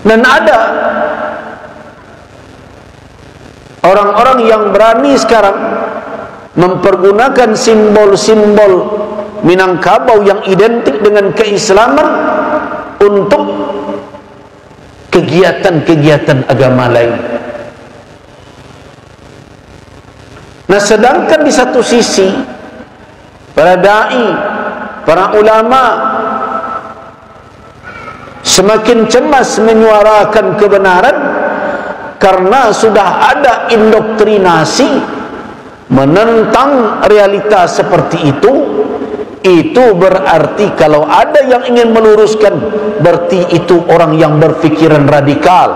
Dan ada orang-orang yang berani sekarang mempergunakan simbol-simbol Minangkabau yang identik dengan keislaman untuk kegiatan-kegiatan agama lain. Nah, sedangkan di satu sisi para dai, para ulama semakin cemas menyuarakan kebenaran karena sudah ada indoktrinasi menentang realitas seperti itu. Itu berarti kalau ada yang ingin meluruskan, berarti itu orang yang berpikiran radikal,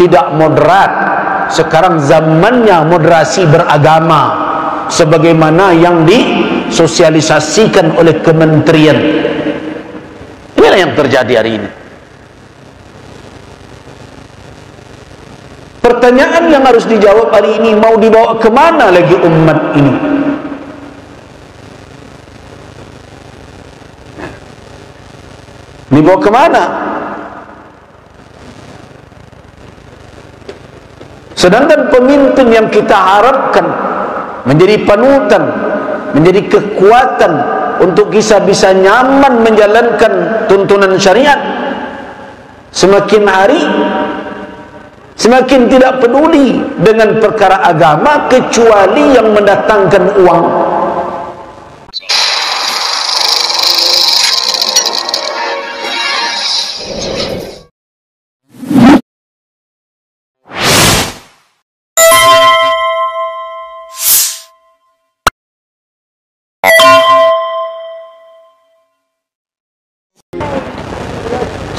tidak moderat. Sekarang zamannya moderasi beragama sebagaimana yang disosialisasikan oleh kementerian. Inilah yang terjadi hari ini. Pertanyaan yang harus dijawab hari ini, mau dibawa kemana lagi umat ini? Dibawa kemana? Sedangkan pemimpin yang kita harapkan menjadi panutan, menjadi kekuatan untuk bisa nyaman menjalankan tuntunan syariat, semakin hari semakin tidak peduli dengan perkara agama kecuali yang mendatangkan uang.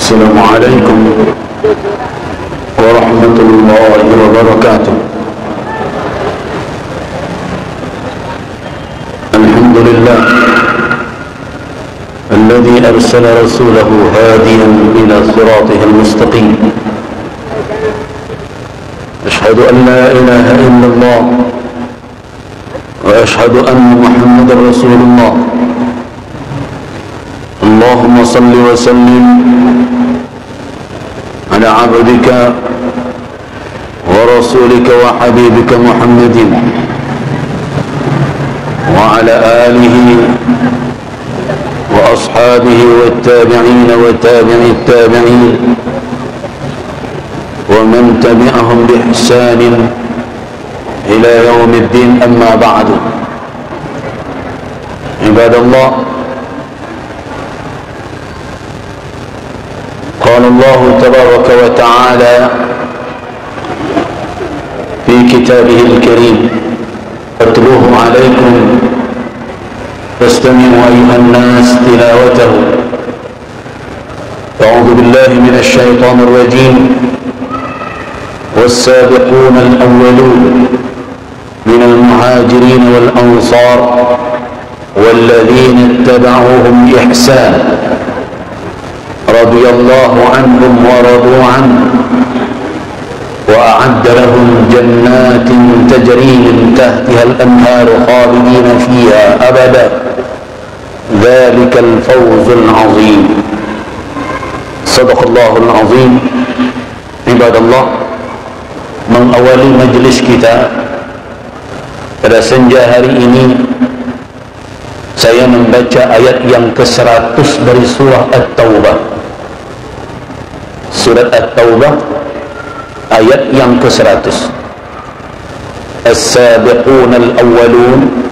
Assalamualaikum warahmatullahi wabarakatuh. Alhamdulillah alladhi arsala rasulahu hadiyan ila siratihil mustaqim. Ashhadu an la ilaha illallah wa ashhadu anna Muhammadar Rasulullah. Allahumma salli wa sallim على عبدك ورسولك وحبيبك محمد وعلى آله وأصحابه والتابعين وتابع التابعين ومن تبعهم بإحسان إلى يوم الدين. أما بعد، عباد الله، قال الله تبارك وتعالى في كتابه الكريم: أتلوه عليكم فاستمعوا أيها الناس تلاوته. أعوذ بالله من الشيطان الرجيم. والسابقون الأولون من المهاجرين والأنصار والذين اتبعوهم بإحسان رضي الله عنهم ورضوا عنه وأعد لهم جنات تجري من تحتها الأنهار خالدين فيها أبدا ذلك الفوز العظيم. صدق الله العظيم. عباد الله، mengawali majlis kita pada senja hari ini, saya membaca ayat yang ke-100 dari surah At-Taubah. Surat At-Taubah ayat yang ke-100. As-sabiqun al-awwalun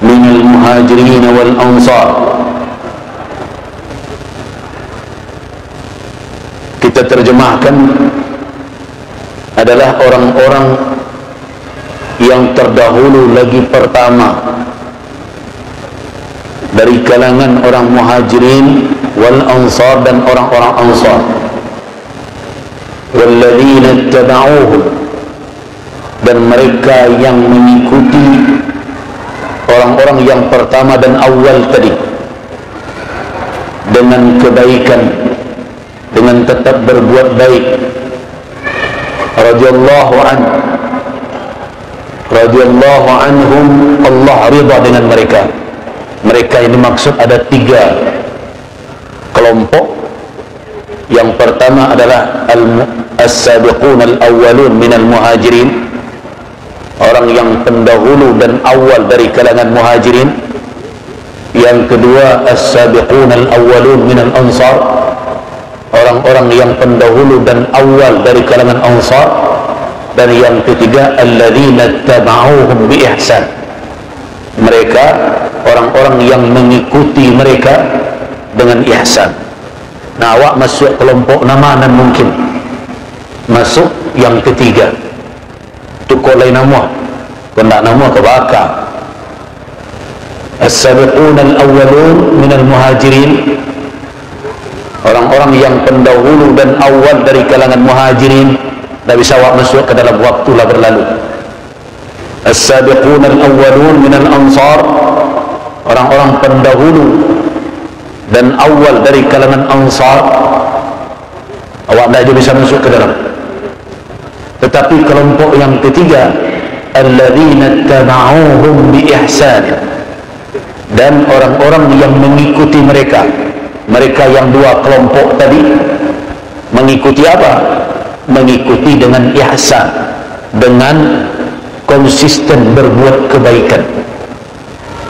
min al-muhajirin wal-ansar. Kita terjemahkan adalah orang-orang yang terdahulu lagi pertama dari kalangan orang muhajirin wal ansar dan orang-orang ansar. Walladzina ittaba'uhum, dan mereka yang mengikuti orang-orang yang pertama dan awal tadi dengan kebaikan, dengan tetap berbuat baik. Radhiyallahu anhum, Allah ridha dengan mereka. Mereka ini maksud ada 3 kelompok Yang pertama adalah as-sabiqun al-awwalun minal muhajirin, orang yang pendahulu dan awal dari kalangan muhajirin. Yang kedua as-sabiqun al-awwalun minal ansar, orang-orang yang pendahulu dan awal dari kalangan ansar. Dan yang ketiga alladzina tabauhum bi ihsan, mereka orang-orang yang mengikuti mereka dengan ihsan. Nah, awak masuk kelompok nama dan mungkin masuk yang ketiga. Tu kolai nama, kena nama kebakar. As-sabiqun al-awwalun minal muhajirin, orang-orang yang pendahulu dan awal dari kalangan muhajirin. Tak bisa awak masuk ke dalam waktu lah berlalu. As-sabiqun al-awwalun minal ansar, orang-orang pendahulu dan awal dari kalangan ansar. Awak tak bisa masuk ke dalam. Tetapi kelompok yang ketiga alladzina tabauhum bi ihsan, dan orang-orang yang mengikuti mereka. Mereka yang dua kelompok tadi mengikuti apa? Mengikuti dengan ihsan, dengan konsisten berbuat kebaikan,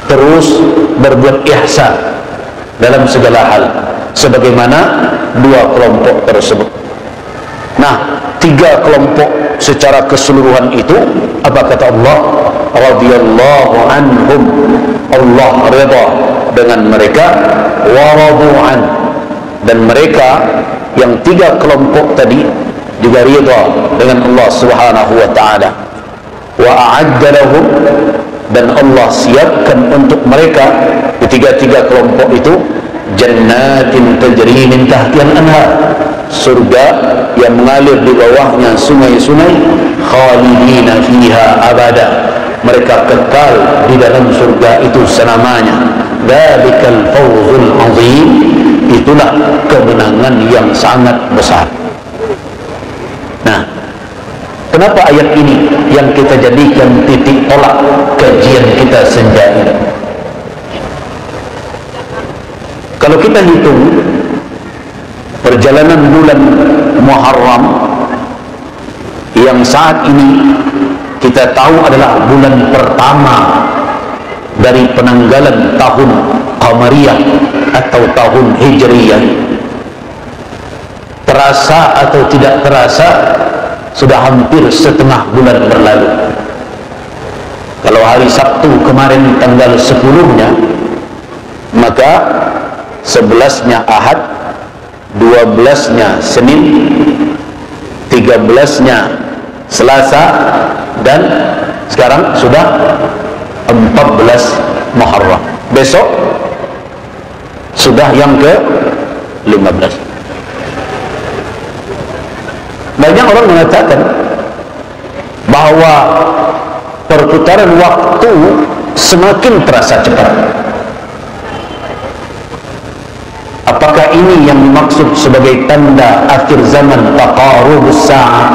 terus berbuat ihsan dalam segala hal, sebagaimana dua kelompok tersebut. Nah, tiga kelompok secara keseluruhan itu, apa kata Allah? Radhiyallahu anhum, Allah redha dengan mereka, wa radu'an, dan mereka yang tiga kelompok tadi juga redha dengan Allah Subhanahu wa taala. Wa a'adda lahum, dan Allah siapkan untuk mereka ketiga-tiga kelompok itu jannatin tajri min tahtiha al-anhar, surga yang mengalir di bawahnya sungai-sungai, khalidina fiha abada, mereka kekal di dalam surga itu selamanya. Dzalikal fawzul azim, itulah kemenangan yang sangat besar. Nah, kenapa ayat ini yang kita jadikan titik tolak kajian kita senja ini? Kalau kita hitung perjalanan bulan Muharram yang saat ini kita tahu adalah bulan pertama dari penanggalan tahun Qamariyah atau tahun Hijriyah, terasa atau tidak terasa sudah hampir setengah bulan berlalu. Kalau hari Sabtu kemarin tanggal 10-nya, maka 11-nya Ahad, 12-nya Senin, 13-nya Selasa, dan sekarang sudah 14 Muharram. Besok sudah yang ke-15. Banyak orang mengatakan bahwa perputaran waktu semakin terasa cepat. Apakah ini yang dimaksud sebagai tanda akhir zaman, taqarubus sa'ah,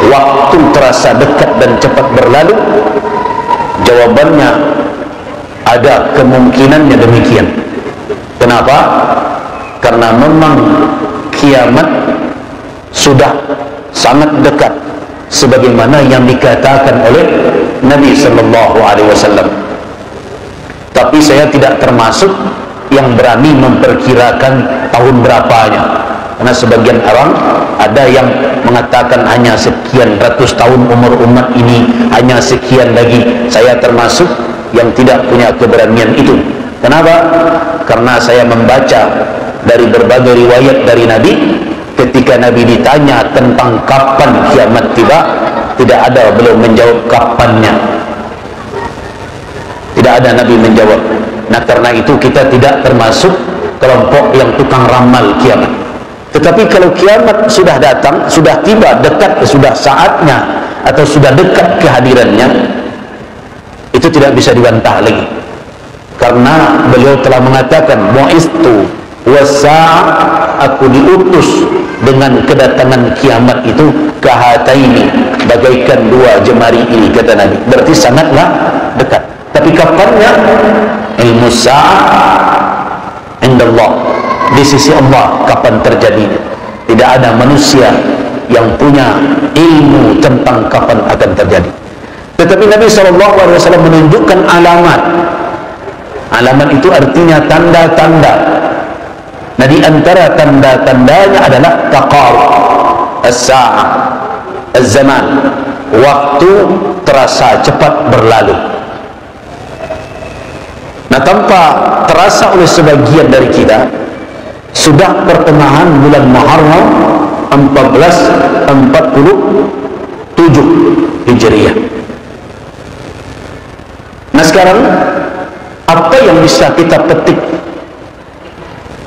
waktu terasa dekat dan cepat berlalu? Jawabannya ada kemungkinannya demikian. Kenapa? Karena memang kiamat sudah sangat dekat, sebagaimana yang dikatakan oleh Nabi sallallahu alaihi wasallam. Tapi saya tidak termasuk yang berani memperkirakan tahun berapanya, karena sebagian orang ada yang mengatakan hanya sekian ratus tahun umur umat ini, hanya sekian lagi. Saya termasuk yang tidak punya keberanian itu. Kenapa? Karena saya membaca dari berbagai riwayat dari Nabi. Ketika Nabi ditanya tentang kapan kiamat tiba, tidak ada beliau menjawab kapannya. Tidak ada Nabi menjawab. Nah, karena itu kita tidak termasuk kelompok yang tukang ramal kiamat. Tetapi kalau kiamat sudah datang, sudah tiba, dekat, sudah saatnya, atau sudah dekat kehadirannya, itu tidak bisa dibantah lagi. Karena beliau telah mengatakan, mu'istu wasa', aku diutus dengan kedatangan kiamat itu kahataini, bagaikan dua jemari ini, kata Nabi. Berarti sangatlah dekat. Tapi kapannya? Ilmu sa'ah indallah, di sisi Allah kapan terjadi. Tidak ada manusia yang punya ilmu tentang kapan akan terjadi. Tetapi Nabi SAW menunjukkan alamat. Alamat itu artinya tanda-tanda. Nah, di antara tanda-tandanya adalah taqarub as-sa'ah, az-zaman, waktu terasa cepat berlalu. Nah, tanpa terasa oleh sebagian dari kita, sudah pertengahan bulan Muharram 1447 Hijriah. Nah, sekarang apa yang bisa kita petik?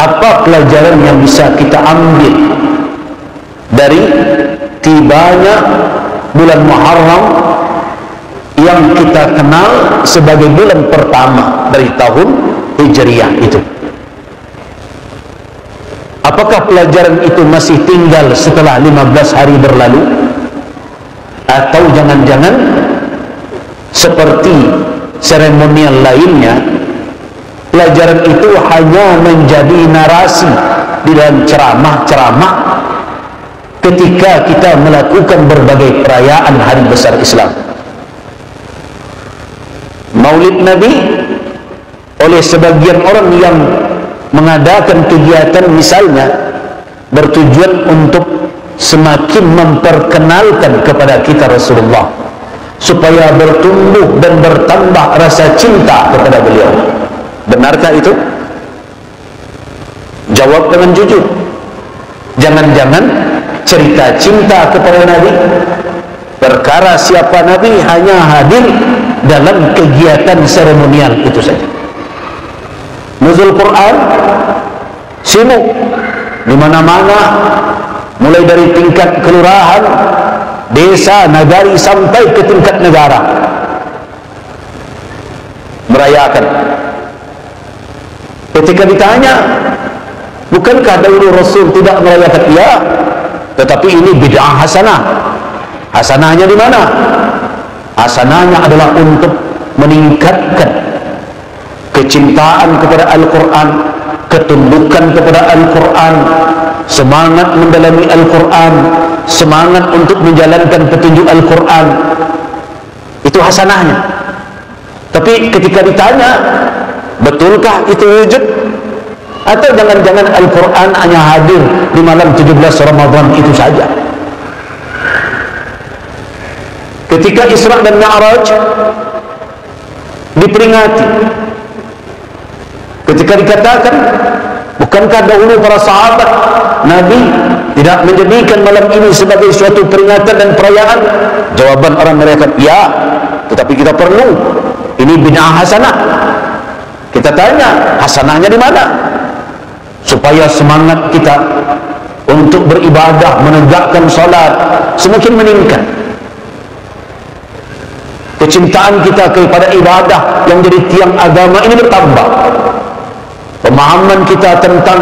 Apa pelajaran yang bisa kita ambil dari tibanya bulan Muharram yang kita kenal sebagai bulan pertama dari tahun Hijriah itu? Apakah pelajaran itu masih tinggal setelah 15 hari berlalu? Atau jangan-jangan seperti seremonial lainnya, pelajaran itu hanya menjadi narasi di dalam ceramah-ceramah ketika kita melakukan berbagai perayaan hari besar Islam. Maulid Nabi oleh sebagian orang yang mengadakan kegiatan misalnya bertujuan untuk semakin memperkenalkan kepada kita Rasulullah, supaya bertumbuh dan bertambah rasa cinta kepada beliau. Benarkah itu? Jawab dengan jujur. Jangan-jangan cerita cinta kepada Nabi, perkara siapa Nabi, hanya hadir dalam kegiatan seremonial itu saja. Nuzul Quran sibuk di mana-mana, mulai dari tingkat kelurahan, desa, nagari sampai ke tingkat negara, merayakan. Ketika ditanya, bukankah dahulu Rasul tidak merayakan? Ya, tetapi ini bid'ah hasanah. Hasanahnya di mana? Hasanahnya adalah untuk meningkatkan kecintaan kepada Al-Quran, ketundukan kepada Al-Quran, semangat mendalami Al-Quran, semangat untuk menjalankan petunjuk Al-Quran. Itu hasanahnya. Tapi ketika ditanya, betulkah itu wujud? Atau jangan-jangan Al-Quran hanya hadir di malam 17 Ramadan itu saja? Ketika Isra dan Mi'raj diperingati, ketika dikatakan, bukankah dahulu para sahabat Nabi tidak menjadikan malam ini sebagai suatu peringatan dan perayaan? Jawaban orang mereka, ya, tetapi kita perlu. Ini bid'ah hasanah. Kita tanya, hasanahnya di mana? Supaya semangat kita untuk beribadah, menegakkan salat semakin meningkat. Kecintaan kita kepada ibadah yang jadi tiang agama ini bertambah. Pemahaman kita tentang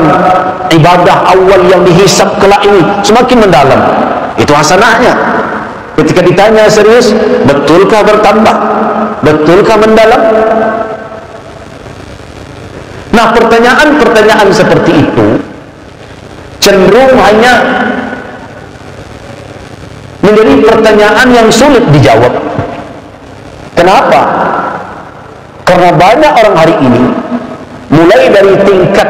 ibadah awal yang dihisap kelak ini semakin mendalam. Itu hasanahnya. Ketika ditanya serius, betulkah bertambah? Betulkah mendalam? Nah, pertanyaan-pertanyaan seperti itu cenderung hanya menjadi pertanyaan yang sulit dijawab. Kenapa? Karena banyak orang hari ini, mulai dari tingkat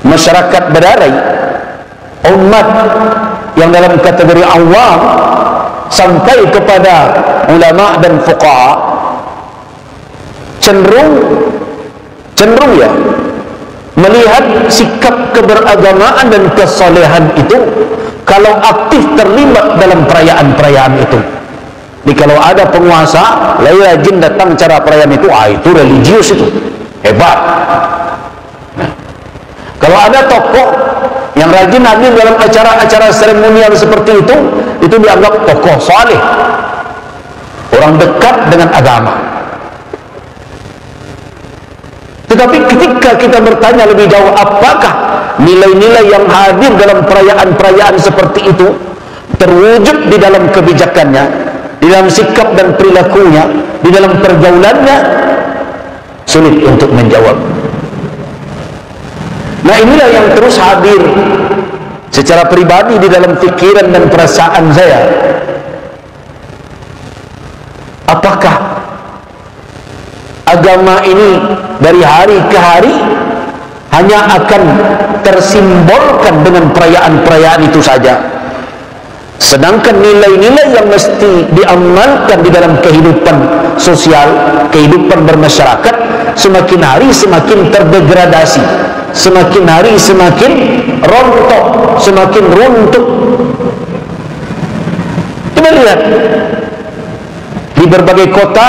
masyarakat badarai, umat yang dalam kategori awam, sampai kepada ulama dan fuqaha, cenderung ya melihat sikap keberagamaan dan kesolehan itu kalau aktif terlibat dalam perayaan-perayaan itu. Jadi kalau ada penguasa rajin datang cara perayaan itu, itu religius, itu hebat. Nah, kalau ada tokoh yang rajin hadir dalam acara-acara seremonial seperti itu dianggap tokoh saleh, orang dekat dengan agama. Tetapi ketika kita bertanya lebih jauh, apakah nilai-nilai yang hadir dalam perayaan-perayaan seperti itu terwujud di dalam kebijakannya, di dalam sikap dan perilakunya, di dalam pergaulannya? Sulit untuk menjawab. Nah, inilah yang terus hadir secara pribadi di dalam pikiran dan perasaan saya. Apakah agama ini dari hari ke hari hanya akan tersimbolkan dengan perayaan-perayaan itu saja, sedangkan nilai-nilai yang mesti diamalkan di dalam kehidupan sosial, kehidupan bermasyarakat, semakin hari semakin terdegradasi, semakin hari semakin rontok, semakin runtuh. Kita lihat di berbagai kota,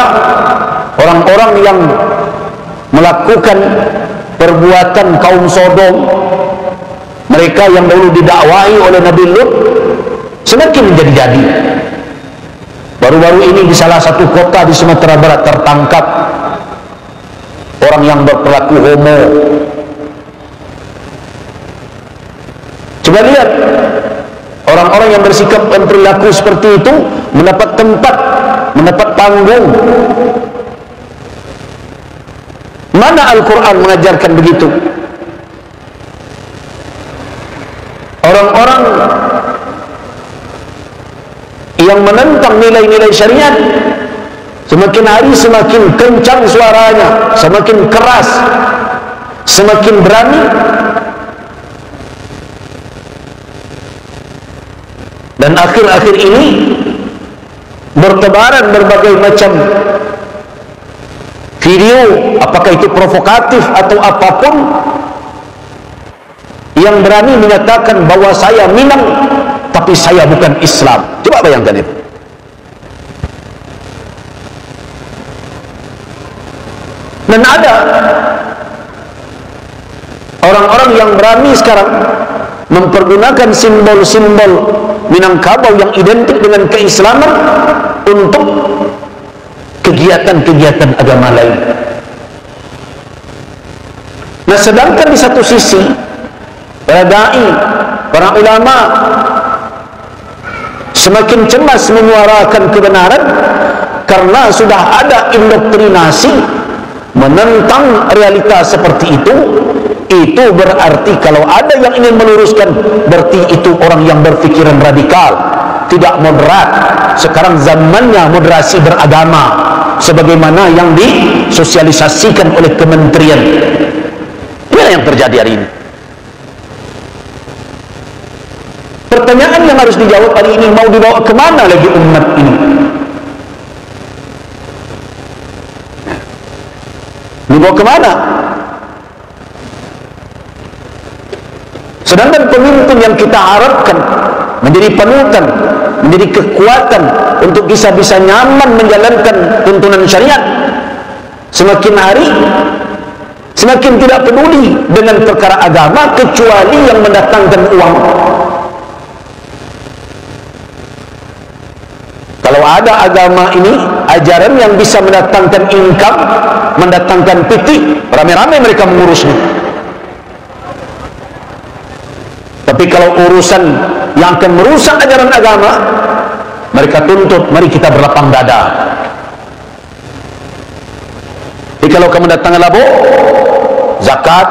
orang-orang yang melakukan perbuatan kaum Sodom, mereka yang dahulu didakwahi oleh Nabi Lut, semakin menjadi-jadi. Baru-baru ini di salah satu kota di Sumatera Barat tertangkap orang yang berperilaku homo. Coba lihat, orang-orang yang bersikap dan perilaku seperti itu mendapat tempat, mendapat panggung. Mana Al-Quran mengajarkan begitu? Orang-orang yang menentang nilai-nilai syariat semakin hari semakin kencang suaranya, semakin keras, semakin berani, dan akhir-akhir ini bertebaran berbagai macam video, apakah itu provokatif atau apapun, yang berani menyatakan bahwa saya Minang tapi saya bukan Islam. Coba bayangkan itu. Dan ada orang-orang yang berani sekarang mempergunakan simbol-simbol Minangkabau yang identik dengan keislaman untuk kegiatan-kegiatan agama lain. Nah, sedangkan di satu sisi para dai, para ulama semakin cemas menyuarakan kebenaran karena sudah ada indoktrinasi menentang realita seperti itu. Itu berarti kalau ada yang ingin meluruskan, berarti itu orang yang berpikiran radikal, tidak moderat. Sekarang zamannya moderasi beragama, sebagaimana yang disosialisasikan oleh kementerian. Inilah yang terjadi hari ini. Pertanyaan yang harus dijawab hari ini, mau dibawa kemana lagi umat ini? Dibawa kemana? Sedangkan pemimpin yang kita harapkan menjadi panutan, menjadi kekuatan untuk bisa nyaman menjalankan tuntunan syariat, semakin hari semakin tidak peduli dengan perkara agama kecuali yang mendatangkan uang. Kalau ada agama ini, ajaran yang bisa mendatangkan income, mendatangkan pitik, rame-rame mereka mengurusnya. Tapi kalau urusan yang akan merusak ajaran agama, mereka tuntut, mari kita berlapang dada. Jadi kalau kamu datang labo, zakat,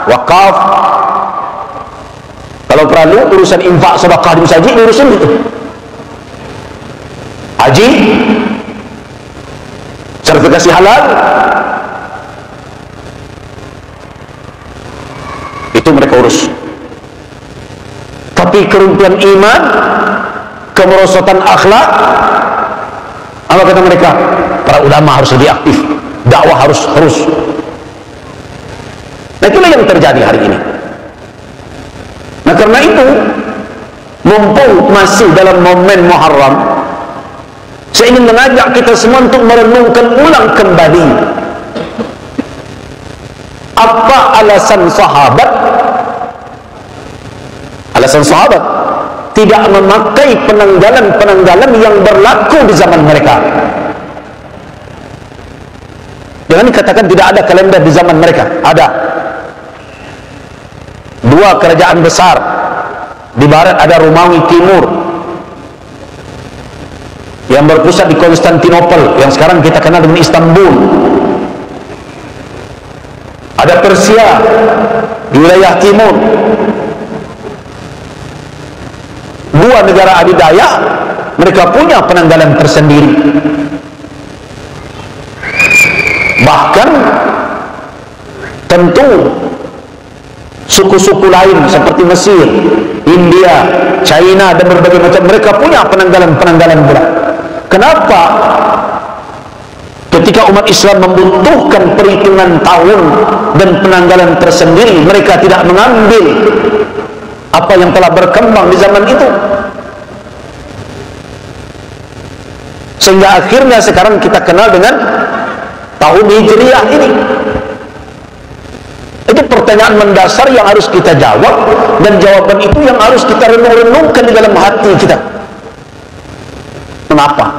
wakaf, kalau perlu urusan infak, sedekah di masjid, urusan itu. Haji, sertifikasi halal, itu mereka urus. Tapi keruntuhan iman, kemerosotan akhlak, apa kata mereka? Para ulama harus lebih aktif, dakwah harus terus. Nah, itulah yang terjadi hari ini. Nah, karena itu, mumpung masih dalam momen Muharram, saya ingin mengajak kita semua untuk merenungkan ulang kembali apa alasan sahabat tidak memakai penanggalan-penanggalan yang berlaku di zaman mereka. Jangan dikatakan tidak ada kalender di zaman mereka. Ada. Dua kerajaan besar. Di barat ada Romawi Timur yang berpusat di Konstantinopel, yang sekarang kita kenal dengan Istanbul. Ada Persia di wilayah timur, dua negara adidaya, mereka punya penanggalan tersendiri. Bahkan tentu suku-suku lain seperti Mesir, India, China dan berbagai macam, mereka punya penanggalan-penanggalan pula. Kenapa ketika umat Islam membutuhkan perhitungan tahun dan penanggalan tersendiri, mereka tidak mengambil apa yang telah berkembang di zaman itu? Sehingga akhirnya sekarang kita kenal dengan tahun Hijriah ini. Itu pertanyaan mendasar yang harus kita jawab, dan jawaban itu yang harus kita renung-renungkan di dalam hati kita. Kenapa?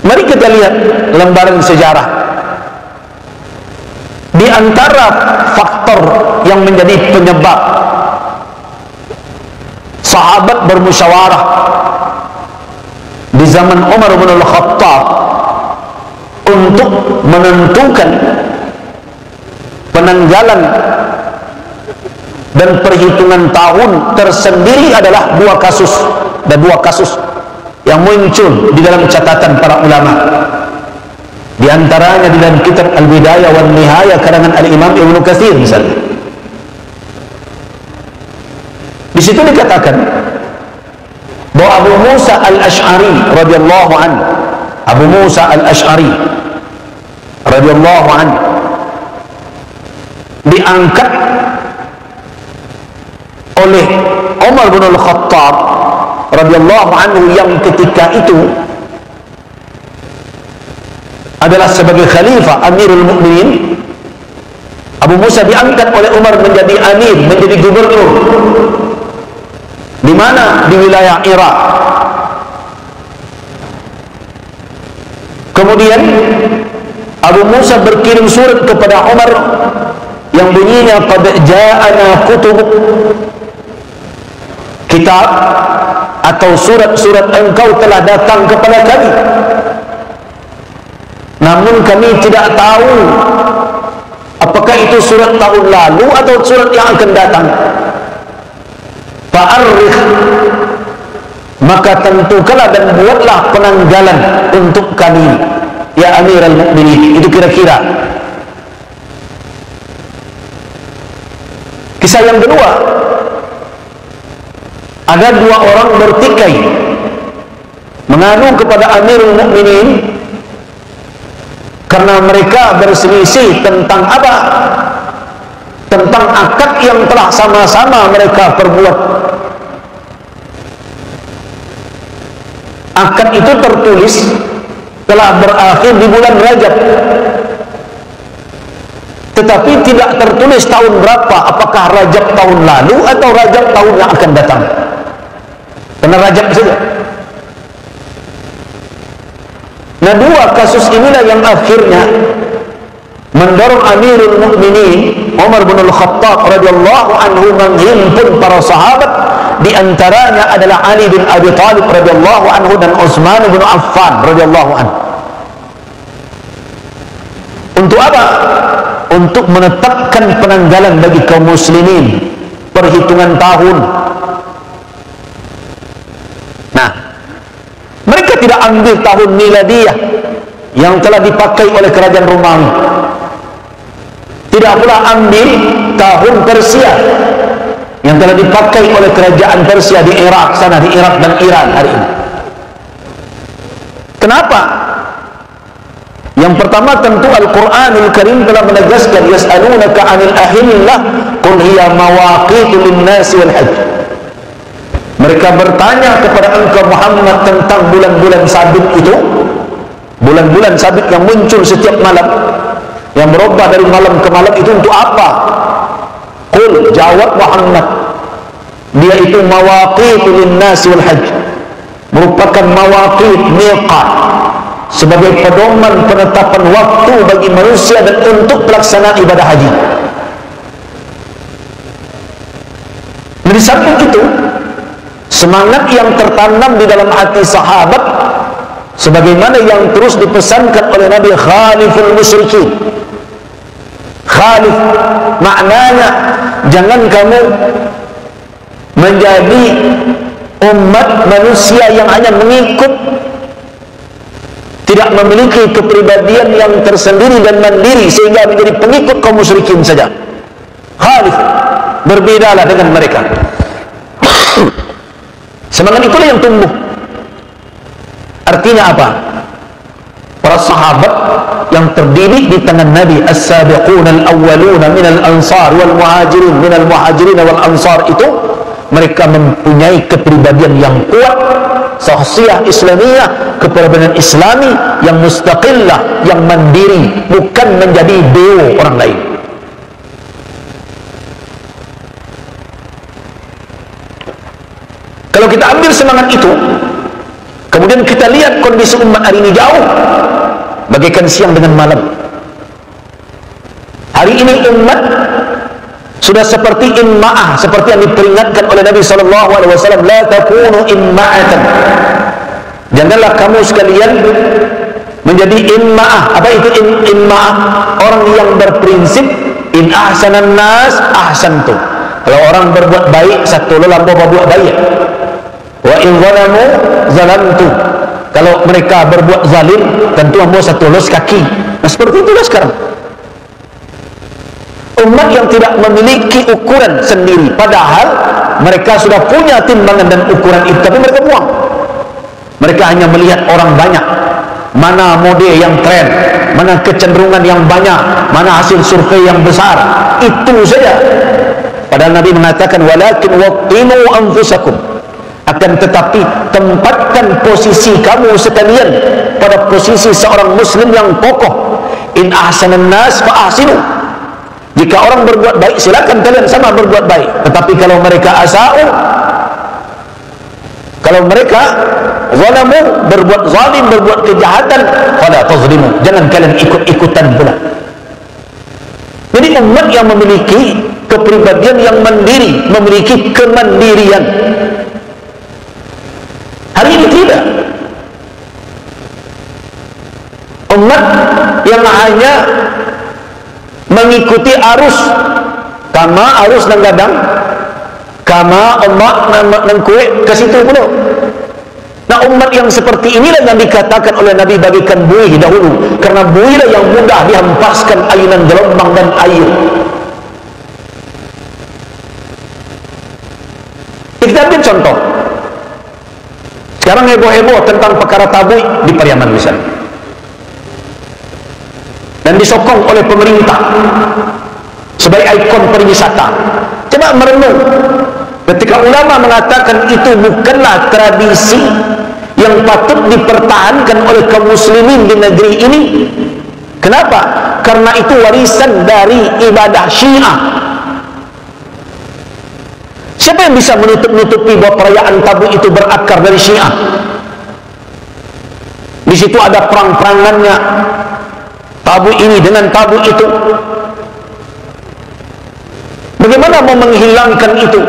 Mari kita lihat lembaran sejarah. Di antara faktor yang menjadi penyebab sahabat bermusyawarah di zaman Umar bin Al-Khattab untuk menentukan penanggalan dan perhitungan tahun tersendiri adalah dua kasus yang muncul di dalam catatan para ulama. Di antaranya di dalam kitab Al-Bidayah wan Nihayah karangan Al-Imam Ibnu Katsir misalnya. Di situ dikatakan bahwa Abu Musa Al-Asy'ari radhiyallahu anhu, Abu Musa Al-Asy'ari radhiyallahu anhu diangkat oleh Umar bin Al-Khattab radhiyallahu anhu yang ketika itu adalah sebagai khalifah Amirul Mukminin. Abu Musa diangkat oleh Umar menjadi amir, menjadi gubernur. Di mana? Di wilayah Irak. Kemudian Abu Musa berkirim surat kepada Umar yang bunyinya, qad ja'ana kutub, kitab atau surat-surat engkau telah datang kepada kami, namun kami tidak tahu apakah itu surat tahun lalu atau surat yang akan datang. Fa'arrikh, maka tentukanlah dan buatlah penanggalan untuk kami ya Amirul Mukminin. Itu kira-kira. Kisah yang kedua, ada dua orang bertikai mengadu kepada Amirul Mukminin karena mereka berselisih tentang apa? Tentang akad yang telah sama-sama mereka perbuat. Akad itu tertulis telah berakhir di bulan Rajab, tetapi tidak tertulis tahun berapa, apakah Rajab tahun lalu atau Rajab tahun yang akan datang. Karena Rajab saja. Nah, dua kasus inilah yang akhirnya mendorong Amirul Mukminin Umar bin Al-Khattab radhiyallahu anhu menghimpun para sahabat, di antaranya adalah Ali bin Abi Thalib radhiyallahu anhu dan Utsman bin Affan radhiyallahu anhu. Untuk apa? Untuk menetapkan penanggalan bagi kaum muslimin, perhitungan tahun. Nah, mereka tidak ambil tahun miladiyah yang telah dipakai oleh kerajaan Romawi, tidak pula ambil tahun Persia yang telah dipakai oleh kerajaan Persia di Irak sana, di Irak dan Iran hari ini. Kenapa? Yang pertama, tentu Al-Quranul Karim telah menegaskan, yas'alunaka 'anil ahillah qul hiya mawaqitu lin-nasi wal hajj. Mereka bertanya kepada engkau Muhammad tentang bulan-bulan sabit itu, bulan-bulan sabit yang muncul setiap malam, yang berubah dari malam ke malam, itu untuk apa? Qul, jawab Muhammad, dia itu mawaqitu lin-nasi wal hajj, merupakan mawaqit, miqat, sebagai pedoman penetapan waktu bagi manusia dan untuk pelaksanaan ibadah haji. Dari samping itu, semangat yang tertanam di dalam hati sahabat sebagaimana yang terus dipesankan oleh Nabi, khaliful musyrikin. Khalif maknanya jangan kamu menjadi umat manusia yang hanya mengikut, tidak memiliki kepribadian yang tersendiri dan mandiri sehingga menjadi pengikut kaum musyrikin saja. Khalif, berbedalah dengan mereka. Semangat itulah yang tumbuh. Artinya apa? Para sahabat yang terdidik di tangan Nabi, as-sabiqun al-awwaluna minal ansar wal muhajirin, minal muhajirin wal ansar, itu mereka mempunyai kepribadian yang kuat, sahsiyah islamiyah, kepribadian islami yang mustaqillah, yang mandiri, bukan menjadi deo orang lain. Kalau kita ambil semangat itu, kemudian kita lihat kondisi umat hari ini jauh bagaikan siang dengan malam. Hari ini umat sudah seperti imma'ah, seperti yang diperingatkan oleh Nabi SAW, la takunu imma'atan, janganlah kamu sekalian menjadi imma'ah. Apa itu imma'ah? Orang yang berprinsip in ahsanan nas ahsantu. Kalau orang berbuat baik, satu lo lampau berbuat baik. Wa in zalamu zalamtu. Kalau mereka berbuat zalim, tentu ambo satu los kaki. Nah, seperti itulah sekarang. Umat yang tidak memiliki ukuran sendiri, padahal mereka sudah punya timbangan dan ukuran itu, tapi mereka buang. Mereka hanya melihat orang banyak, mana mode yang tren, mana kecenderungan yang banyak, mana hasil survei yang besar, itu saja. Padahal Nabi mengatakan, walakin wattinu anfusakum, akan tetapi tempatkan posisi kamu sekalian pada posisi seorang muslim yang kokoh. In ahsanan nas fa ahsinu. Jika orang berbuat baik, silakan kalian sama berbuat baik. Tetapi kalau mereka asa'u, kalau mereka zalamu, berbuat zalim, berbuat kejahatan, fala tazlimu, jangan kalian ikut-ikutan pula. Jadi umat yang memiliki kepribadian yang mandiri, memiliki kemandirian, hari ini tidak. Umat yang hanya mengikuti arus, kama arus nang gadang, kama emak nang kue ke situ pula. Nah, umat yang seperti inilah yang dikatakan oleh Nabi bagikan buih dahulu, karena buihlah yang mudah dihempaskan ayunan gelombang dan air. Kita ambil contoh. Sekarang heboh-heboh tentang perkara tabui di Pariaman misalnya, dan disokong oleh pemerintah sebagai ikon pariwisata. Coba merenung, ketika ulama mengatakan itu bukanlah tradisi yang patut dipertahankan oleh kaum muslimin di negeri ini. Kenapa? Karena itu warisan dari ibadah Syiah. Siapa yang bisa menutup-nutupi bahwa perayaan tabu itu berakar dari Syiah? Di situ ada perang-perangannya, tabu ini dengan tabu itu. Bagaimana mau menghilangkan itu?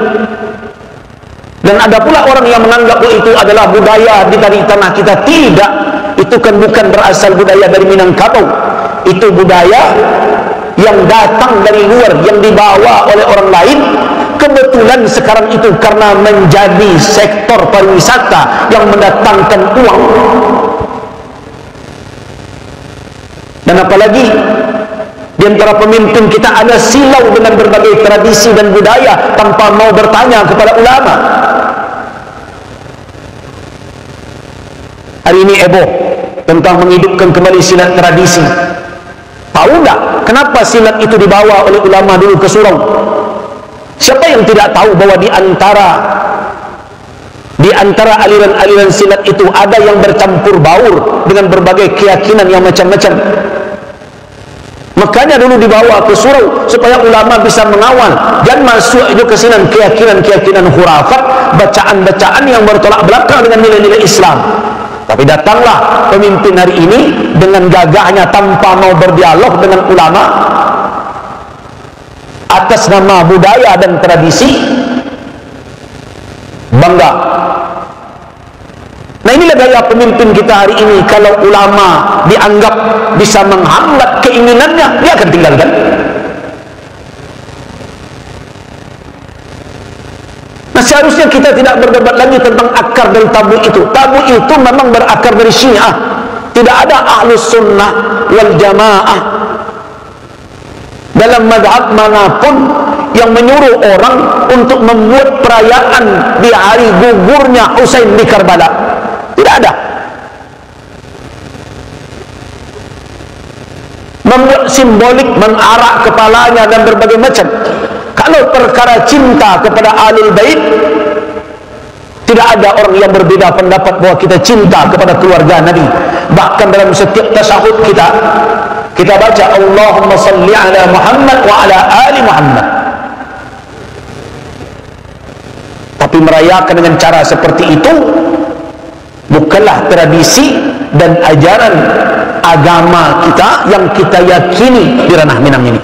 Dan ada pula orang yang menganggap bahwa itu adalah budaya di tanah kita. Tidak, itu kan bukan berasal budaya dari Minangkabau. Itu budaya yang datang dari luar, yang dibawa oleh orang lain. Kebetulan sekarang itu karena menjadi sektor pariwisata yang mendatangkan uang. Dan apalagi di antara pemimpin kita ada silau dengan berbagai tradisi dan budaya tanpa mau bertanya kepada ulama. Hari ini heboh tentang menghidupkan kembali silat tradisi. Tahu tak kenapa silat itu dibawa oleh ulama dulu ke Surau? Siapa yang tidak tahu bahwa di antara aliran-aliran silat itu ada yang bercampur baur dengan berbagai keyakinan yang macam-macam. Makanya dulu dibawa ke Surau supaya ulama bisa mengawal dan masuk itu kesinan keyakinan-keyakinan khurafat, bacaan-bacaan yang bertolak belakang dengan nilai-nilai Islam. Tapi datanglah pemimpin hari ini dengan gagahnya tanpa mau berdialog dengan ulama atas nama budaya dan tradisi, bangga. Nah, inilah gaya pemimpin kita hari ini. Kalau ulama dianggap bisa menghambat keinginannya, dia akan tinggalkan. Nah, seharusnya kita tidak berdebat lagi tentang akar dari tabu itu. Tabu itu memang berakar dari Syiah. Tidak ada Ahlus Sunnah wal Jamaah dalam mazhab manapun yang menyuruh orang untuk membuat perayaan di hari gugurnya Husain di Karbala. Tidak ada. Membuat simbolik, mengarak kepalanya dan berbagai macam. Kalau perkara cinta kepada Ahlul Bait, tidak ada orang yang berbeda pendapat bahwa kita cinta kepada keluarga Nabi. Bahkan dalam setiap tasyahud kita baca Allahumma salli ala Muhammad wa ala ali Muhammad. Tapi merayakan dengan cara seperti itu bukanlah tradisi dan ajaran agama kita yang kita yakini di ranah Minang ini.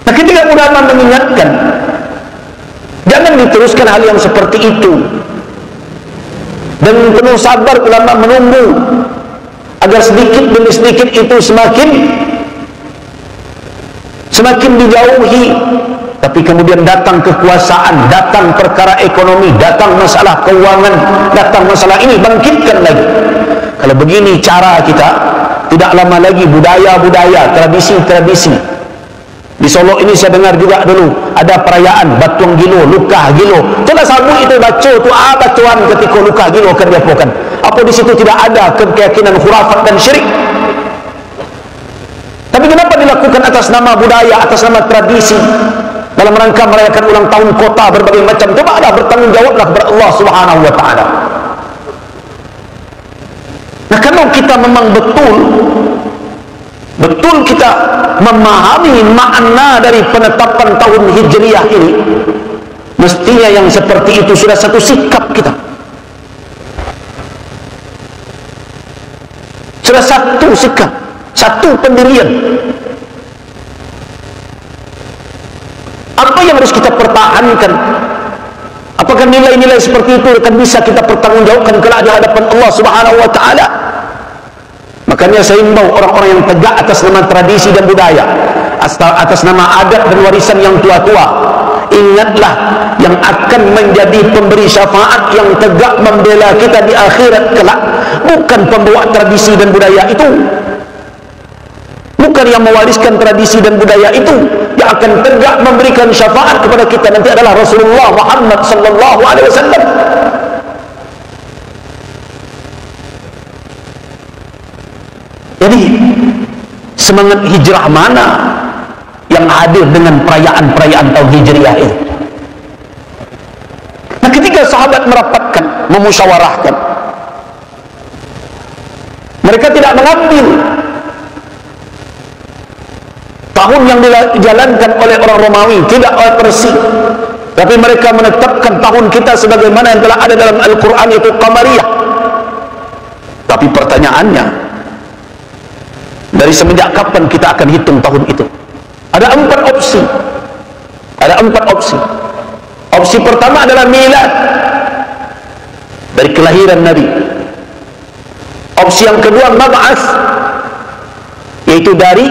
Nah, ketika ulama mengingatkan, jangan diteruskan hal yang seperti itu. Dan penuh sabar ulama menunggu agar sedikit demi sedikit itu semakin dijauhi. Tapi kemudian datang kekuasaan, datang perkara ekonomi, datang masalah keuangan, datang masalah ini, bangkitkan lagi. Kalau begini cara kita, tidak lama lagi budaya-budaya, tradisi-tradisi. Di Solo ini saya dengar juga dulu ada perayaan Batuang Gilo, Lukah Gilo. Itulah sabu itu baca tu batuan ketika Lukah Gilo akan diapakan. Apa di situ tidak ada keyakinan khurafat dan syirik? Tapi kenapa dilakukan atas nama budaya, atas nama tradisi? Dalam rangka merayakan ulang tahun kota berbagai macam. Coba ada bertanggung jawablah kepada Allah Subhanahu wa taala. Nah, kalau kita memang betul kita memahami makna dari penetapan tahun Hijriah ini, mestinya yang seperti itu sudah satu sikap kita, sudah satu sikap, satu pendirian. Apa yang harus kita pertahankan? Apakah nilai-nilai seperti itu akan bisa kita pertanggungjawabkan kelak di hadapan Allah Subhanahu wa taala? Makanya saya imbau orang-orang yang tegak atas nama tradisi dan budaya, atas nama adat dan warisan yang tua-tua, ingatlah yang akan menjadi pemberi syafaat yang tegak membela kita di akhirat kelak bukan pembawa tradisi dan budaya itu, bukan yang mewariskan tradisi dan budaya itu. Yang akan tegak memberikan syafaat kepada kita nanti adalah Rasulullah Muhammad sallallahu alaihi wasallam. Jadi semangat hijrah mana yang hadir dengan perayaan-perayaan tahun Hijriah itu? Nah, ketika sahabat merapatkan, memusyawarahkan, mereka tidak mengambil tahun yang dijalankan oleh orang Romawi, tidak oleh Persia, tapi mereka menetapkan tahun kita sebagaimana yang telah ada dalam Al-Quran, itu Qamariyah. Tapi pertanyaannya, dari semenjak kapan kita akan hitung tahun itu? Ada 4 opsi. Ada 4 opsi. Opsi pertama adalah milad, dari kelahiran Nabi. Opsi yang kedua mab'ats, yaitu dari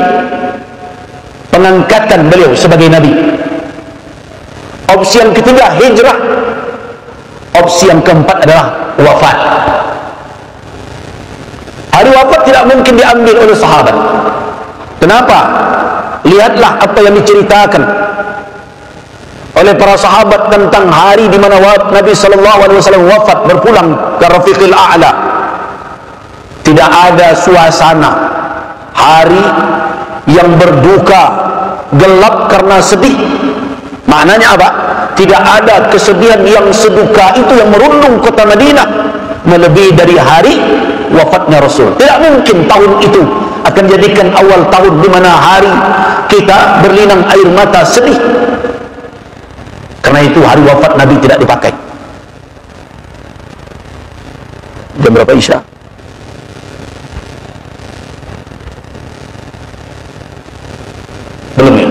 pengangkatan beliau sebagai Nabi. Opsi yang ketiga hijrah. Opsi yang keempat adalah wafat. Hari wafat tidak mungkin diambil oleh sahabat. Kenapa? Lihatlah apa yang diceritakan oleh para sahabat tentang hari di mana Nabi SAW wafat, berpulang ke Rafiqil A'la. Tidak ada suasana hari yang berduka, gelap karena sedih. Maknanya apa? Tidak ada kesedihan yang seduka itu yang merundung kota Madinah melebihi dari hari wafatnya Rasul. Tidak mungkin tahun itu akan jadikan awal tahun di mana hari kita berlinang air mata sedih. Karena itu hari wafat Nabi tidak dipakai. Jam berapa Isya? Belum ya?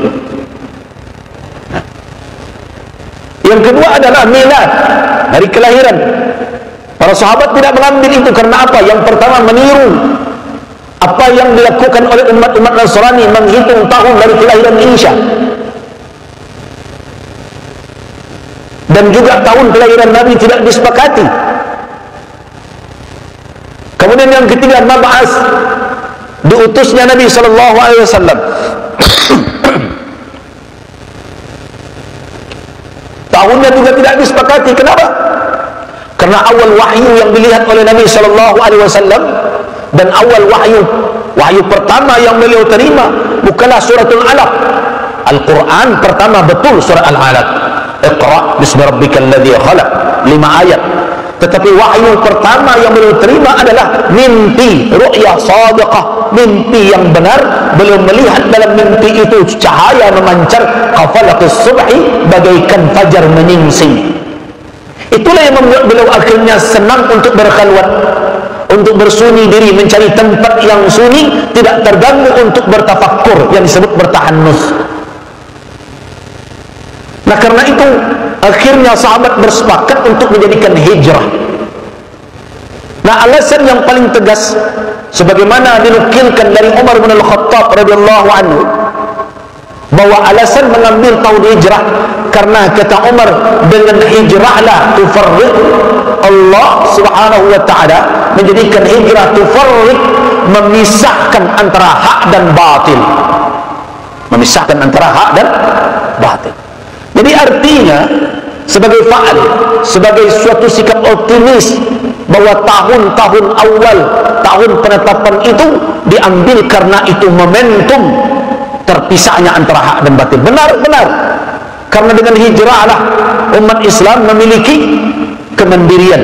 Yang kedua adalah milad, hari kelahiran. Para sahabat tidak mengambil itu karena apa? Yang pertama, meniru apa yang dilakukan oleh umat-umat Nasrani, menghitung tahun dari kelahiran Isa, dan juga tahun kelahiran Nabi tidak disepakati. Kemudian yang ketiga, mab'as, diutusnya Nabi SAW. Tahunnya juga tidak disepakati. Kenapa? Karena awal wahyu yang dilihat oleh Nabi SAW dan awal wahyu pertama yang beliau terima bukanlah suratul Alaq. Al-Quran pertama betul surah Al-Alaq, Iqra bismi rabbikal ladzi khalaq, 5 ayat. Tetapi wahyu pertama yang beliau terima adalah mimpi, ru'ya sadiqah, mimpi yang benar. Beliau melihat dalam mimpi itu cahaya memancar, kafalatus subhi, bagaikan fajar menyingsing. Itulah yang membuat beliau akhirnya senang untuk berkhalwat, untuk bersunyi diri, mencari tempat yang sunyi, tidak terganggu untuk bertafakkur, yang disebut bertahannus. Nah, karena itu akhirnya sahabat bersepakat untuk menjadikan hijrah. Nah, alasan yang paling tegas sebagaimana dinukilkan dari Umar bin Al-Khattab radhiyallahu anhu, bahwa alasan mengambil tahun hijrah karena kata Umar, dengan hijrahlah tufarriq, Allah Subhanahu wa taala menjadikan hijrah tufarriq, memisahkan antara hak dan batil. Memisahkan antara hak dan batil. Jadi artinya sebagai fa'al, sebagai suatu sikap optimis bahwa tahun-tahun awal, tahun penetapan itu diambil karena itu momentum terpisahnya antara hak dan batil. Benar-benar. Karena dengan hijrahlah umat Islam memiliki kemandirian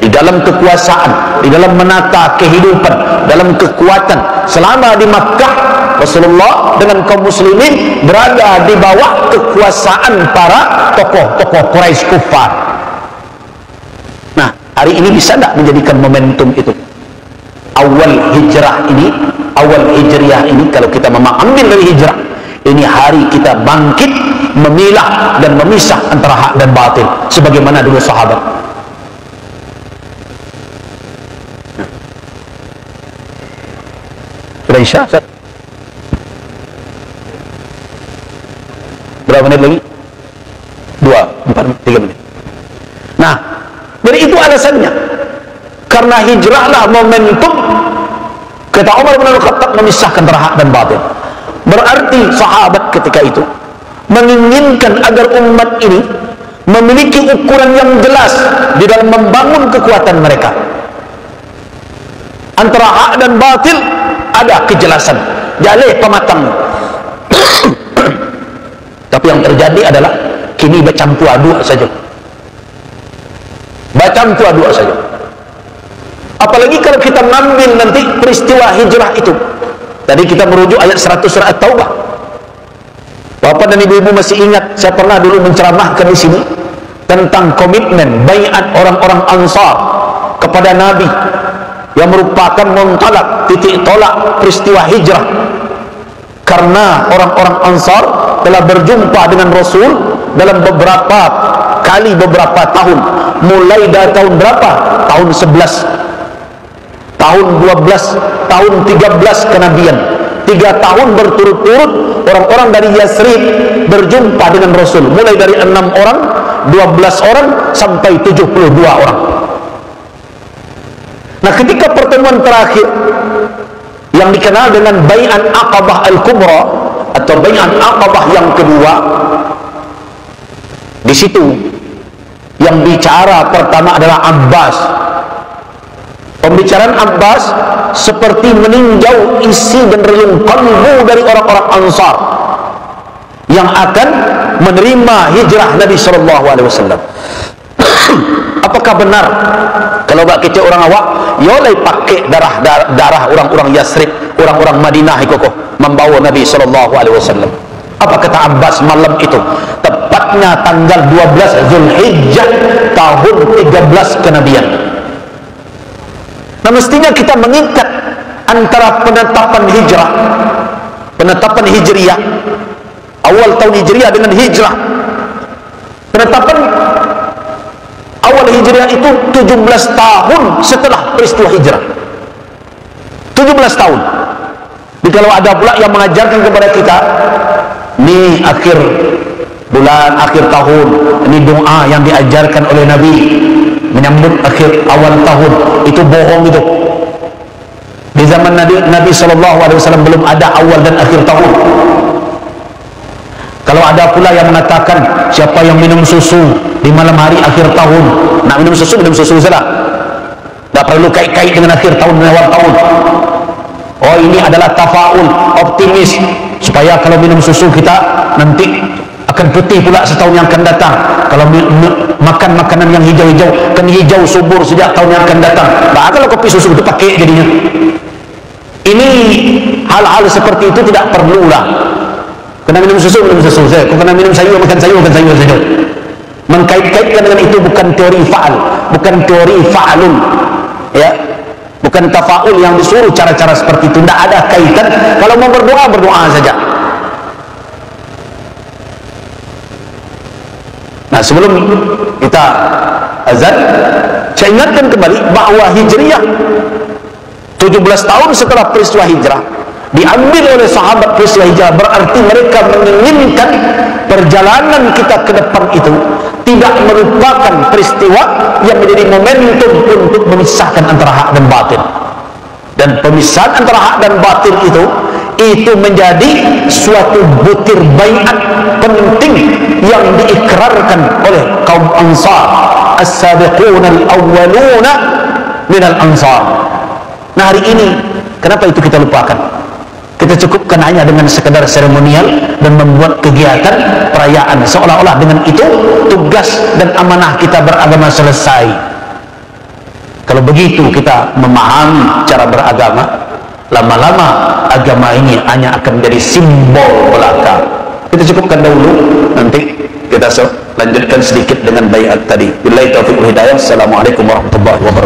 di dalam kekuasaan, di dalam menata kehidupan, dalam kekuatan. Selama di Makkah, Rasulullah dengan kaum muslimin berada di bawah kekuasaan para tokoh-tokoh Quraisy kufar. Nah, hari ini bisa tidak menjadikan momentum itu? Awal hijrah ini, awal hijriah ini, kalau kita mengambil dari hijrah, ini hari kita bangkit, memilah dan memisah antara hak dan batil, sebagaimana dulu sahabat. Sudah Isya? Berapa menit lagi? 2, 4, 3 menit. Nah, jadi itu alasannya. Karena hijrahlah momentum, kata Umar bin Al-Khattab, memisahkan antara hak dan batil. Berarti sahabat ketika itu menginginkan agar umat ini memiliki ukuran yang jelas di dalam membangun kekuatan mereka. Antara hak dan batil ada kejelasan, jaleh pematang. Tapi yang terjadi adalah kini bercampur aduk saja. Bercampur aduk saja. Apalagi kalau kita mengambil nanti peristiwa hijrah itu. Tadi kita merujuk ayat 100 surah At-Taubah. Bapak dan ibu-ibu masih ingat, saya pernah dulu menceramahkan di sini tentang komitmen baiat orang-orang Ansar kepada Nabi yang merupakan muntalak, titik tolak peristiwa hijrah. Karena orang-orang Ansar telah berjumpa dengan Rasul dalam beberapa kali, beberapa tahun. Mulai dari tahun berapa? Tahun 11, tahun 12, tahun 13 kenabian. 3 tahun berturut-turut orang-orang dari Yasrib berjumpa dengan Rasul. Mulai dari 6 orang, 12 orang, sampai 72 orang. Nah, ketika pertemuan terakhir yang dikenal dengan Bai'at Aqabah Al-Kubra atau Bai'at Aqabah yang kedua, di situ yang bicara pertama adalah Abbas. Pembicaraan Abbas seperti meninjau isi dan relung kalbu dari orang-orang Ansar yang akan menerima hijrah Nabi SAW. Apakah benar kalau bak kecil orang awak yolai pakai darah orang-orang Yasrib, orang-orang Madinah ikokoh membawa Nabi SAW? Apa kata Abbas malam itu? Tepatnya tanggal 12 Zulhijjah tahun 13 kenabian. Nah, mestinya kita mengikat antara penetapan hijrah, penetapan hijriah, awal tahun hijriah dengan hijrah. Penetapan awal hijriah itu 17 tahun setelah peristiwa hijrah. 17 tahun. Jadi kalau ada pula yang mengajarkan kepada kita, ini akhir bulan, akhir tahun, ini doa yang diajarkan oleh Nabi menyambut akhir awal tahun, itu bohong itu. Di zaman Nabi SAW belum ada awal dan akhir tahun. Kalau ada pula yang mengatakan siapa yang minum susu di malam hari akhir tahun, nak minum susu saja, tak perlu kait-kait dengan akhir tahun dan awal tahun. Oh, ini adalah tafaul, optimis, supaya kalau minum susu kita nanti akan putih pula setahun yang akan datang. Kalau makan makanan yang hijau-hijau, kan hijau subur sejak tahun yang akan datang. Nah, kalau kopi susu itu pakai jadinya. Ini hal-hal seperti itu tidak perlulah. Kena minum susu saja. Kau kena minum sayur, makan sayur saja. Mengkait-kaitkan dengan itu bukan teori fa'al, bukan teori fa'alun, ya, bukan tafaul yang disuruh cara-cara seperti itu. Tidak ada kaitan. Kalau mau berdoa, berdoa saja. Nah, sebelum kita azan, saya ingatkan kembali bahwa hijriah 17 tahun setelah peristiwa hijrah diambil oleh sahabat peristiwa hijrah, berarti mereka menginginkan perjalanan kita ke depan itu tidak merupakan peristiwa yang menjadi momentum untuk memisahkan antara hak dan batin. Dan pemisahan antara hak dan batin itu menjadi suatu butir baiat penting yang diikrarkan oleh kaum Ansar, as-sabiquna al-awwaluna minal Ansar. Nah, hari ini kenapa itu kita lupakan? Kita cukupkan hanya dengan sekedar seremonial dan membuat kegiatan perayaan seolah-olah dengan itu tugas dan amanah kita beragama selesai. Kalau begitu kita memahami cara beragama, lama-lama agama ini hanya akan menjadi simbol belaka. Kita cukupkan dahulu, nanti kita lanjutkan sedikit dengan baiat tadi. Billahi taufiq wal hidayah. Assalamualaikum warahmatullahi wabarakatuh.